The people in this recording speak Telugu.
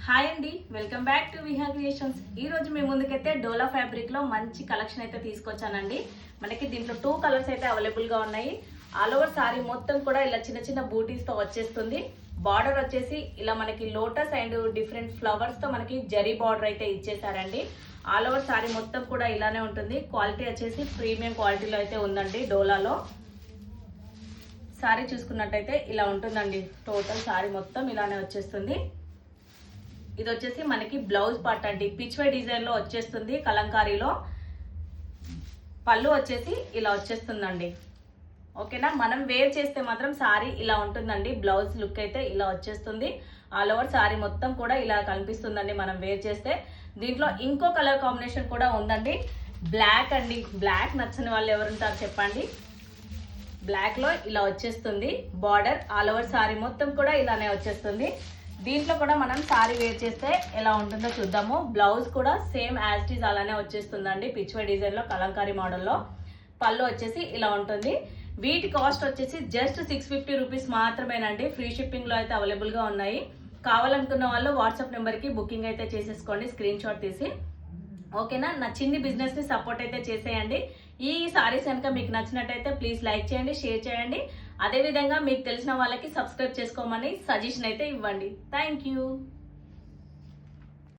హాయ్ అండి, welcome back to Viha creations. ఈ రోజు మీ ముందుకైతే డోలా ఫ్యాబ్రిక్ లో మంచి కలెక్షన్ అయితే తీసుకొచ్చానండి. మనకి దీంట్లో 2 కలర్స్ అయితే అవైలబుల్ గా ఉన్నాయి. ఆల్ ఓవర్ సారీ మొత్తం కూడా ఇలా చిన్న చిన్న బూటీస్ తో వచ్చేస్తుంది. బార్డర్ వచ్చేసి ఇలా మనకి లోటస్ అండ్ డిఫరెంట్ ఫ్లవర్స్ తో మనకి జరీ బార్డర్ అయితే ఇచ్చేసారండి. ఆల్ ఓవర్ సారీ మొత్తం కూడా ఇలానే ఉంటుంది. క్వాలిటీ వచ్చేసి ప్రీమియం క్వాలిటీలో అయితే ఉందండి. డోలాలో సారీ చూసుకున్నట్టయితే ఇలా ఉంటుందండి. టోటల్ సారీ మొత్తం ఇలానే వచ్చేస్తుంది. ఇది వచ్చేసి మనకి బ్లౌజ్ పార్ట్ అండి. పిచ్వై డిజైన్ లో వచ్చేస్తుంది. కలంకారీలో పళ్ళు వచ్చేసి ఇలా వచ్చేస్తుందండి. ఓకేనా, మనం వేర్ చేస్తే మాత్రం సారీ ఇలా ఉంటుందండి. బ్లౌజ్ లుక్ అయితే ఇలా వచ్చేస్తుంది. ఆల్ ఓవర్ సారీ మొత్తం కూడా ఇలా కనిపిస్తుందండి మనం వేర్ చేస్తే. దీంట్లో ఇంకో కలర్ కాంబినేషన్ కూడా ఉందండి, బ్లాక్ అండి. బ్లాక్ నచ్చని వాళ్ళు ఎవరుంటారు చెప్పండి. బ్లాక్ లో ఇలా వచ్చేస్తుంది బార్డర్. ఆల్ ఓవర్ సారీ మొత్తం కూడా ఇలానే వచ్చేస్తుంది. దీంట్లో కూడా మనం సారీ వేర్ చేస్తే ఎలా ఉంటుందో చూద్దాము. బ్లౌజ్ కూడా సేమ్ యాజ్ ఇట్ ఈజ్ అలానే వచ్చేస్తుందండి. పిచ్వై డిజైన్ లో కలంకారీ మోడల్లో పళ్ళు వచ్చేసి ఇలా ఉంటుంది. వీటి కాస్ట్ వచ్చేసి జస్ట్ 650 రూపీస్ మాత్రమేనండి. ఫ్రీ షిప్పింగ్ లో అయితే అవైలబుల్ గా ఉన్నాయి. కావాలనుకున్న వాళ్ళు వాట్సాప్ నెంబర్ కి బుకింగ్ అయితే చేసేసుకోండి, స్క్రీన్ షాట్ తీసి. ఓకేనా, నా చిన్ని బిజినెస్ ని సపోర్ట్ అయితే చేసేయండి. ఈ సారీస్ కనుక మీకు నచ్చినట్టయితే ప్లీజ్ లైక్ చేయండి, షేర్ చేయండి. అదేవిధంగా మీకు తెలిసిన వాళ్ళకి సబ్స్క్రైబ్ చేసుకోమని సజెషన్ అయితే ఇవ్వండి. Thank you.